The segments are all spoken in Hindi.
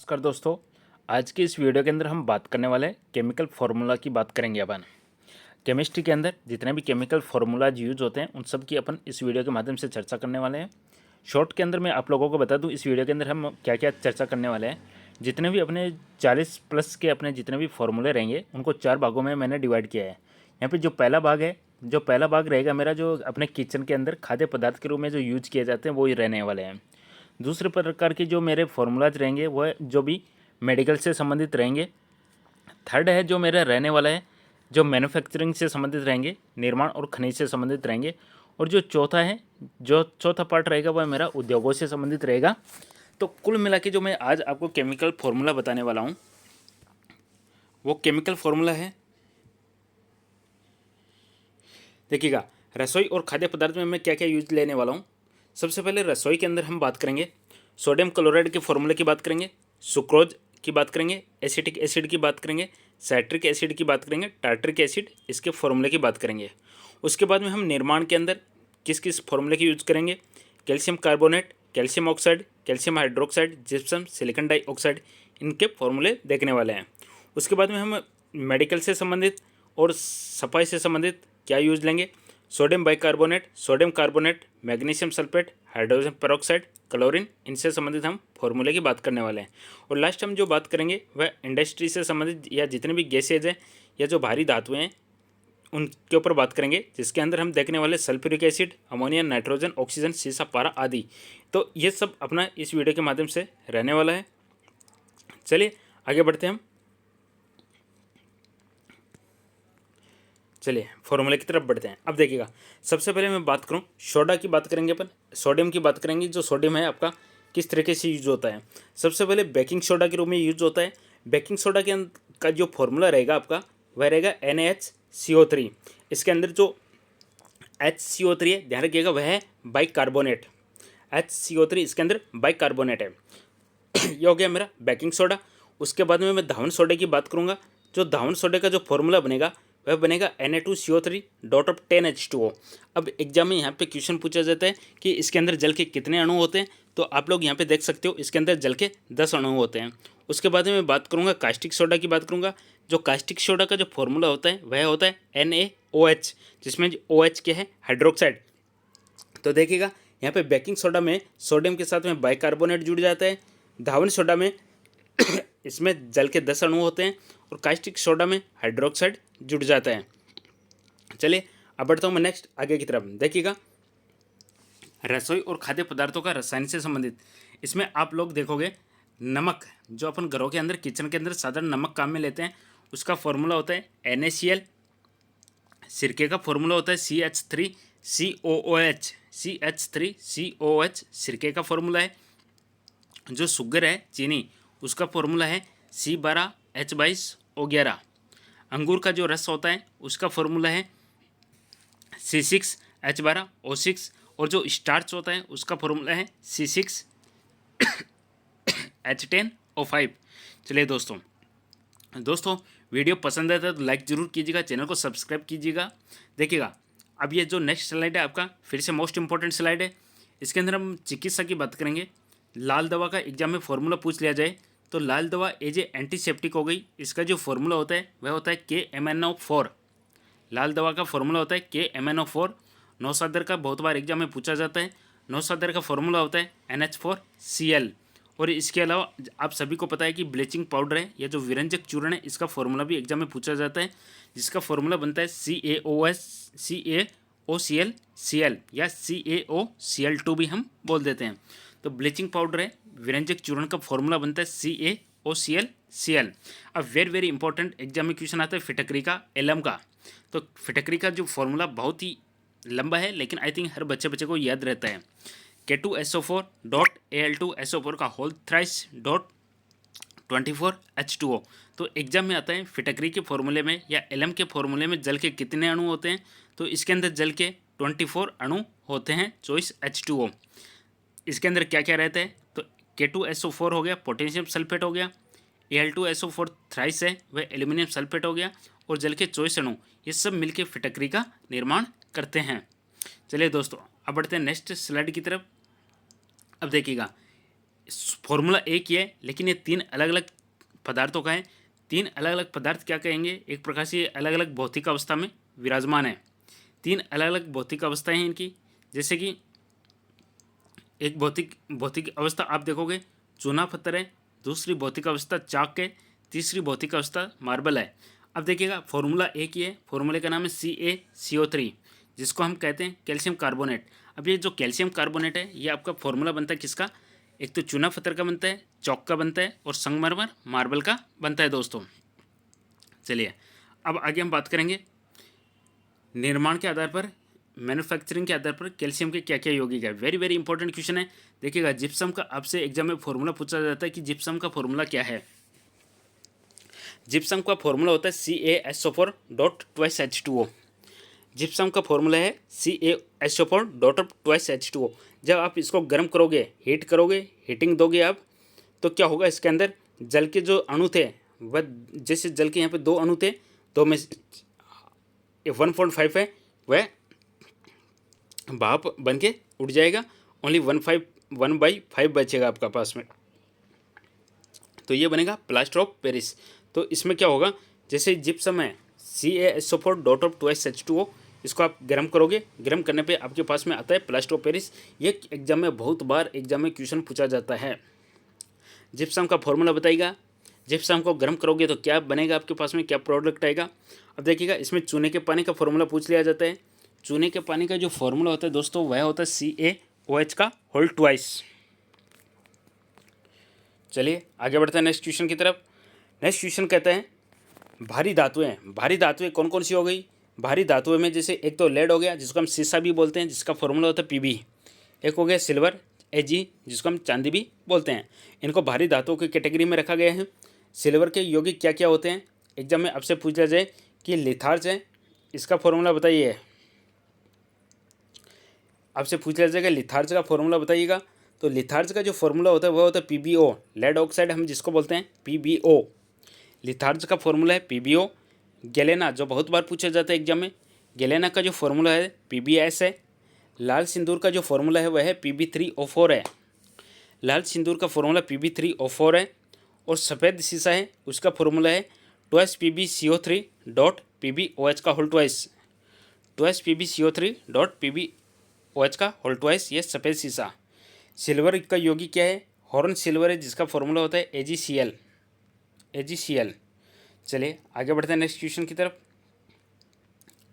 नमस्कार दोस्तों। आज की इस वीडियो के अंदर हम बात करने वाले हैं केमिकल फार्मूला की बात करेंगे। अपन केमिस्ट्री के अंदर जितने भी केमिकल फार्मूलाज यूज होते हैं उन सब की अपन इस वीडियो के माध्यम से चर्चा करने वाले हैं। शॉर्ट के अंदर मैं आप लोगों को बता दूं इस वीडियो के अंदर हम क्या क्या चर्चा करने वाले हैं। जितने भी अपने 40 प्लस के अपने जितने भी फार्मूले रहेंगे उनको 4 भागों में मैंने डिवाइड किया है। यहाँ पर जो पहला भाग रहेगा मेरा, जो अपने किचन के अंदर खाद्य पदार्थ के रूप में जो यूज किए जाते हैं वो ही रहने वाले हैं। दूसरे प्रकार के जो मेरे फार्मूलाज रहेंगे वह जो भी मेडिकल से संबंधित रहेंगे। थर्ड है जो मेरा रहने वाला है जो मैन्युफैक्चरिंग से संबंधित रहेंगे, निर्माण और खनिज से संबंधित रहेंगे। और जो चौथा पार्ट रहेगा वह मेरा उद्योगों से संबंधित रहेगा। तो कुल मिला के जो मैं आज आपको केमिकल फार्मूला बताने वाला हूँ वो केमिकल फार्मूला है, देखिएगा, रसोई और खाद्य पदार्थ में मैं क्या क्या यूज लेने वाला हूँ। सबसे पहले रसोई के अंदर हम बात करेंगे सोडियम क्लोराइड के फॉर्मूले की बात करेंगे, सुक्रोज की बात करेंगे, एसिटिक एसिड की बात करेंगे, साइट्रिक एसिड की बात करेंगे, टार्ट्रिक एसिड इसके फॉर्मूले की बात करेंगे। उसके बाद में हम निर्माण के अंदर किस किस फॉर्मूले की यूज करेंगे, calcium carbonate, calcium oxide, calcium hydroxide, gypsum, silicon dioxide, इनके फॉर्मूले देखने वाले हैं। उसके बाद में हम मेडिकल से संबंधित और सफाई से संबंधित क्या यूज लेंगे, sodium bicarbonate, sodium carbonate, magnesium sulphate, hydrogen peroxide, chlorine, इनसे संबंधित हम फॉर्मूले की बात करने वाले हैं। और लास्ट हम जो बात करेंगे वह इंडस्ट्री से संबंधित या जितने भी गैसेज हैं या जो भारी धातुएं हैं उनके ऊपर बात करेंगे, जिसके अंदर हम देखने वाले sulphuric acid, ammonia, nitrogen, oxygen, सीसा, पारा आदि। तो ये सब अपना इस वीडियो के माध्यम से रहने वाला है। चलिए आगे बढ़ते हैं हम। चलिए फॉर्मूले की तरफ बढ़ते हैं। अब देखिएगा, सबसे पहले मैं बात करूं सोडा की, बात करेंगे अपन सोडियम की बात करेंगे। जो सोडियम है आपका किस तरीके से यूज होता है। सबसे पहले बेकिंग सोडा के रूप में यूज होता है। बेकिंग सोडा का जो फॉर्मूला रहेगा आपका वह रहेगा NaHCO3। इसके अंदर जो HCO3 है, ध्यान रखिएगा, वह है बाइकार्बोनेट। HCO3 इसके अंदर बाइकार्बोनेट है। ये हो गया मेरा बेकिंग सोडा। उसके बाद में मैं धावन सोडे की बात करूँगा। जो धावन सोडे का जो फॉर्मूला बनेगा वह बनेगा Na2CO3 डॉट ऑफ 10H2O। अब एग्जाम में यहाँ पे क्वेश्चन पूछा जाता है कि इसके अंदर जल के कितने अणु होते हैं, तो आप लोग यहाँ पे देख सकते हो इसके अंदर जल के 10 अणु होते हैं। उसके बाद में मैं बात करूँगा कास्टिक सोडा की बात करूँगा। जो कास्टिक सोडा का जो फॉर्मूला होता है वह होता है NaOH, जिसमें OH क्या है, हाइड्रोक्साइड। तो देखिएगा यहाँ पे बेकिंग सोडा में सोडियम के साथ में बाइकार्बोनेट जुड़ जाता है, धावन सोडा में इसमें जल के 10 अणु होते हैं और कास्टिक सोडा में हाइड्रोक्साइड जुड़ जाता है। चलिए अब बढ़ता हूँ मैं नेक्स्ट आगे की तरफ। देखिएगा, रसोई और खाद्य पदार्थों का रसायन से संबंधित, इसमें आप लोग देखोगे नमक, जो अपन घरों के अंदर किचन के अंदर साधारण नमक काम में लेते हैं, उसका फॉर्मूला होता है NaCl। सिरके का फॉर्मूला होता है CH3COOH। CH3COOH सिरके का फॉर्मूला है। जो शुगर है, चीनी, उसका फॉर्मूला है C12H22O11। अंगूर का जो रस होता है उसका फॉर्मूला है C6H12O6। और जो स्टार्च होता है उसका फॉर्मूला है C6H10O5। चलिए दोस्तों वीडियो पसंद आता है तो लाइक ज़रूर कीजिएगा, चैनल को सब्सक्राइब कीजिएगा। देखिएगा, अब ये जो नेक्स्ट स्लाइड है आपका फिर से मोस्ट इंपॉर्टेंट स्लाइड है। इसके अंदर हम चिकित्सा की बात करेंगे। लाल दवा का एग्जाम में फॉर्मूला पूछ लिया जाए तो लाल दवा एज ए एंटीसेप्टिक हो गई। इसका जो फॉर्मूला होता है वह होता है KMnO4। लाल दवा का फॉर्मूला होता है KMnO4। नौसादर का बहुत बार एग्जाम में पूछा जाता है। नौसादर का फॉर्मूला होता है NH4Cl। और इसके अलावा आप सभी को पता है कि ब्लीचिंग पाउडर है या जो विरंजक चूर्ण है, इसका फॉर्मूला भी एग्जाम में पूछा जाता है, जिसका फॉर्मूला बनता है CaOClCl या CaOCl2 भी हम बोल देते हैं। तो ब्लीचिंग पाउडर है, विरंजक चूर्ण का फॉर्मूला बनता है CaOClCl। अब वेरी इंपॉर्टेंट एग्जाम में क्वेश्चन आता है फिटकरी का, एलम का। तो फिटकरी का जो फॉर्मूला बहुत ही लंबा है लेकिन आई थिंक हर बच्चे को याद रहता है। K2SO4 डॉट Al2SO4 का होल थ्राइस डॉट 24H2O। तो एग्जाम में आता है फिटकरी के फॉर्मूले में या एलम के फॉर्मूले में जल के कितने अणु होते हैं, तो इसके अंदर जल के 24 अणु होते हैं, 24 H2O। इसके अंदर क्या क्या रहता है, तो K2SO4 हो गया, पोटेशियम सल्फेट हो गया, Al2SO4 थ्राइस है वह एल्यूमिनियम सल्फेट हो गया, और जल के 24 अणु, ये सब मिलके फिटकरी का निर्माण करते हैं। चलिए दोस्तों अब बढ़ते हैं नेक्स्ट स्लाइड की तरफ। अब देखिएगा, फॉर्मूला एक ही है, लेकिन ये तीन अलग अलग पदार्थों का है। तीन अलग अलग पदार्थ क्या कहेंगे, एक प्रकार से अलग अलग भौतिक अवस्था में विराजमान है। तीन अलग अलग भौतिक अवस्थाएं हैं इनकी, जैसे कि एक भौतिक अवस्था आप देखोगे चूना पत्थर है, दूसरी भौतिक अवस्था चाक है, तीसरी भौतिक अवस्था मार्बल है। अब देखिएगा फॉर्मूला एक ही है, फॉर्मूले का नाम है CaCO3, जिसको हम कहते हैं कैल्शियम कार्बोनेट। अब ये जो कैल्शियम कार्बोनेट है ये आपका फॉर्मूला बनता है किसका, एक तो चूना पत्थर का बनता है, चौक का बनता है, और संगमरमर मार्बल का बनता है दोस्तों। चलिए अब आगे हम बात करेंगे निर्माण के आधार पर, मैन्युफैक्चरिंग के आधार पर कैल्शियम के क्या क्या यौगिक है। वेरी वेरी इंपॉर्टेंट क्वेश्चन है। देखिएगा जिप्सम का आपसे एग्जाम में फॉर्मूला पूछा जाता है कि जिप्सम का फॉर्मूला क्या है। जिप्सम का फॉर्मूला होता है CaSO4.2H2O। जिप्सम का फॉर्मूला है CaSO4.2H2O। जब आप इसको गर्म करोगे, हीट करोगे, हीटिंग दोगे आप, तो क्या होगा, इसके अंदर जल के जो अणु थे वह, जैसे जल के यहाँ पे दो अणु थे, दो में 1.5 है वह भाप बन के उड़ जाएगा, ओनली 1/5 बचेगा आपका पास में, तो ये बनेगा प्लास्टर ऑफ पेरिस। तो इसमें क्या होगा, जैसे जिप्सम है CaSO4.2H2O, इसको आप गर्म करोगे, गर्म करने पे आपके पास में आता है प्लास्टर ऑफ पेरिस। ये एग्जाम में बहुत बार एग्जाम में क्वेश्चन पूछा जाता है। जिप्सम का फॉर्मूला बताइएगा, जिप्सम को गर्म करोगे तो क्या बनेगा आपके पास में, क्या प्रोडक्ट आएगा। अब देखिएगा इसमें चूने के पानी का फॉर्मूला पूछ लिया जाता है। चूने के पानी का जो फॉर्मूला होता है दोस्तों वह होता है CaOH का होल ट्वाइस। चलिए आगे बढ़ते हैं नेक्स्ट क्वेश्चन की तरफ। नेक्स्ट क्वेश्चन कहता है भारी धातुएं। भारी धातुएं कौन कौन सी हो गई, भारी धातुएं में जैसे एक तो लेड हो गया, जिसको हम सीसा भी बोलते हैं, जिसका फॉर्मूला होता है Pb। एक हो गया सिल्वर Ag, जिसको हम चांदी भी बोलते हैं। इनको भारी धातुओं की कैटेगरी में रखा गया है। सिल्वर के यौगिक क्या क्या होते हैं, एग्जाम में आपसे पूछा जाए कि लिथार्ज है, इसका फॉर्मूला बताइए। आपसे पूछा जाएगा लिथार्ज का फॉर्मूला बताइएगा, तो लिथार्ज का जो फॉर्मूला होता है वह होता है PbO, लेड ऑक्साइड हम जिसको बोलते हैं PbO। लिथार्ज का फॉर्मूला है PbO। गैलेना जो बहुत बार पूछा जाता है एग्जाम में, गैलेना का जो फॉर्मूला है PbS है। लाल सिंदूर का जो फॉर्मूला है वह है Pb3O4 है। लाल सिंदूर का फॉर्मूला Pb3O4 है। और सफ़ेद शीशा है, उसका फॉर्मूला है 2PbCO3.PbOH का होल ट्वाइस। 2PbCO3.PbOH का होल ट्वाइस, ये सफ़ेद शीशा। सिल्वर का यौगिक क्या है, हॉर्न सिल्वर है, जिसका फॉर्मूला होता है AgCl। चलिए आगे बढ़ते हैं नेक्स्ट क्वेश्चन की तरफ।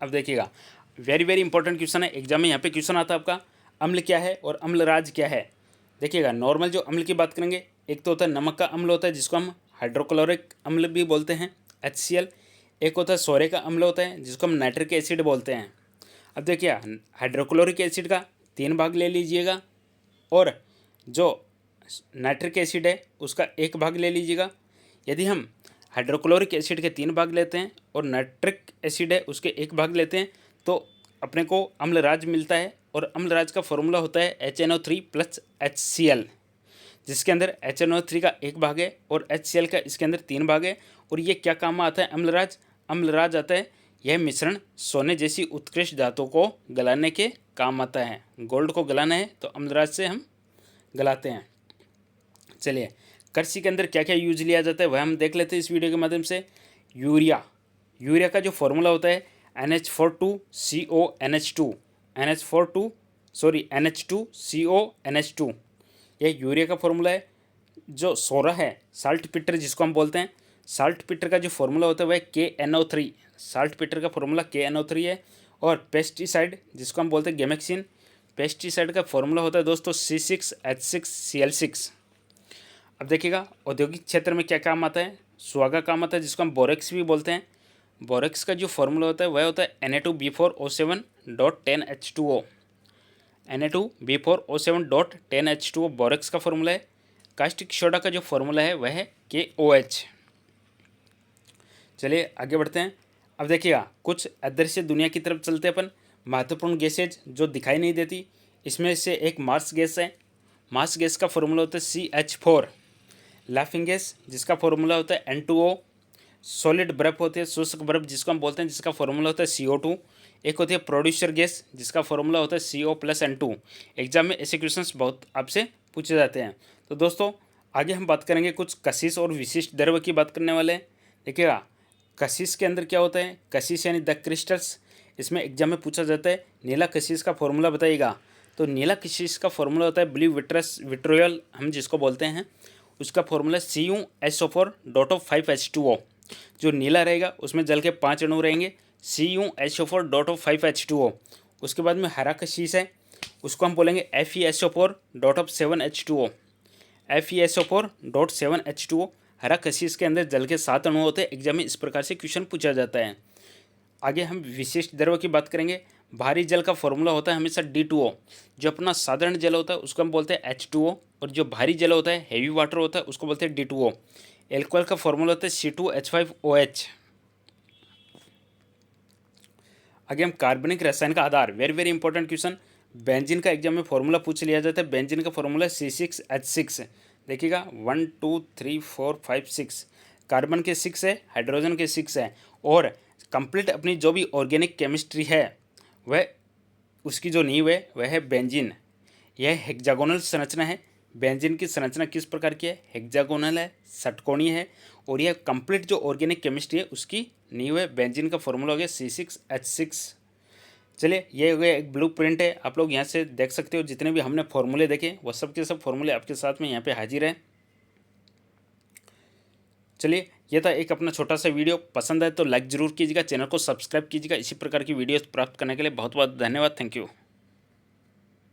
अब देखिएगा वेरी वेरी इंपॉर्टेंट क्वेश्चन है, एग्जाम में यहाँ पे क्वेश्चन आता है आपका, अम्ल क्या है और अम्लराज क्या है। देखिएगा नॉर्मल जो अम्ल की बात करेंगे, एक तो होता है नमक का अम्ल होता है, जिसको हम हाइड्रोक्लोरिक अम्ल भी बोलते हैं HCl। एक होता है सोरे का अम्ल होता है, जिसको हम नाइट्रिक एसिड बोलते हैं। अब देखिए हाइड्रोक्लोरिक एसिड का 3 भाग ले लीजिएगा, और जो नाइट्रिक एसिड है उसका 1 भाग ले लीजिएगा। यदि हम हाइड्रोक्लोरिक एसिड के 3 भाग लेते हैं और नाइट्रिक एसिड है उसके 1 भाग लेते हैं, तो अपने को अम्लराज मिलता है। और अम्लराज का फॉर्मूला होता है HNO3 + HCl, जिसके अंदर HNO3 का 1 भाग है और HCl का इसके अंदर 3 भाग है। और ये क्या काम आता है अम्लराज, अम्लराज आता है यह मिश्रण सोने जैसी उत्कृष्ट धातु को गलाने के काम आता है। गोल्ड को गलाना है तो अम्लराज से हम गलाते हैं। चलिए कृषि के अंदर क्या क्या यूज लिया जाता है वह हम देख लेते हैं इस वीडियो के माध्यम से। यूरिया का जो फॉर्मूला होता है NH2CO NH2, यह यूरिया का फॉर्मूला है। जो सोरा है साल्ट पिटर जिसको हम बोलते हैं, साल्ट पिटर का जो फॉर्मूला होता है वह KNO3, साल्ट पिटर का फॉर्मूला KNO3 है। और पेस्टिसाइड जिसको हम बोलते हैं गैमेक्सिन, पेस्टिसाइड का फॉर्मूला होता है दोस्तों C6H6Cl6। अब देखिएगा औद्योगिक क्षेत्र में क्या काम आता है, सुहागा काम आता है, जिसको हम बोरेक्स भी बोलते हैं। बोरेक्स का जो फॉर्मूला होता है वह होता है Na2B4O7.10H2O। Na2B4O7.10H2O बोरेक्स का फॉर्मूला है। कास्टिक सोडा का जो फॉर्मूला है वह है KOH। चलिए आगे बढ़ते हैं। अब देखिएगा कुछ अदृश्य दुनिया की तरफ चलते हैं अपन। महत्वपूर्ण गैसेज जो दिखाई नहीं देती, इसमें से एक मार्स गैस है। मार्स गैस का फॉर्मूला होता है CH4। लाफिंग गैस जिसका फॉर्मूला होता है N2O। सॉलिड बर्फ होती है, शुष्क बर्फ जिसको हम बोलते हैं, जिसका फॉर्मूला होता है CO2। एक होती है प्रोड्यूसर गैस जिसका फॉर्मूला होता है CO+N2। एग्जाम में ऐसे क्वेश्चंस बहुत आपसे पूछे जाते हैं। तो दोस्तों आगे हम बात करेंगे कुछ कशिश और विशिष्ट द्रव्य की बात करने वाले हैं। देखिएगा कशिश के अंदर क्या होता है, कशिश यानी द क्रिस्टल्स। इसमें एग्जाम में पूछा जाता है नीला कशिश का फॉर्मूला बताइएगा। तो नीला कशिश का फॉर्मूला होता है ब्लू विट्रियल हम जिसको बोलते हैं, उसका फॉर्मूला CuSO4.5H2O। जो नीला रहेगा उसमें जल के 5 अणु रहेंगे, CuSO4.5H2O। उसके बाद में हरा कशिश है, उसको हम बोलेंगे FeSO4.7H2O। FeSO4.7H2O। हरा कशिश के अंदर जल के 7 अणु होते हैं। एग्जाम में इस प्रकार से क्वेश्चन पूछा जाता है। आगे हम विशिष्ट द्रव्य की बात करेंगे। भारी जल का फॉर्मूला होता है हमेशा D2O। जो अपना साधारण जल होता है उसको हम बोलते हैं H2O, और जो भारी जल होता है हेवी वाटर होता है उसको बोलते हैं D2O। एल्कोहल का फॉर्मूला होता है C2H5OH। आगे हम कार्बनिक रसायन का आधार, very very important question. Benzene का एग्जाम में फॉर्मूला पूछ लिया जाता है। बेंजीन का फॉर्मूला C6H6। देखिएगा 1 2 3 4 5 6। कार्बन के 6 है, हाइड्रोजन के 6 है, और कंप्लीट अपनी जो भी ऑर्गेनिक केमिस्ट्री है वह उसकी जो नींव है वह है बेंजीन। यह हेक्सागोनल संरचना है। बेंजीन की संरचना किस प्रकार की है, हेक्सागोनल है, षटकोणीय है, और यह कंप्लीट जो ऑर्गेनिक केमिस्ट्री है उसकी नींव है। बेंजीन का फॉर्मूला हो गया C6H6। चलिए ये हो गया एक ब्लू प्रिंट है, आप लोग यहाँ से देख सकते हो। जितने भी हमने फॉर्मूले देखे वो सब के सब फॉर्मूले आपके साथ में यहाँ पे हाजिर है। चलिए ये था एक अपना छोटा सा वीडियो। पसंद आए तो लाइक ज़रूर कीजिएगा, चैनल को सब्सक्राइब कीजिएगा। इसी प्रकार की वीडियोस प्राप्त करने के लिए बहुत बहुत धन्यवाद। Thank you.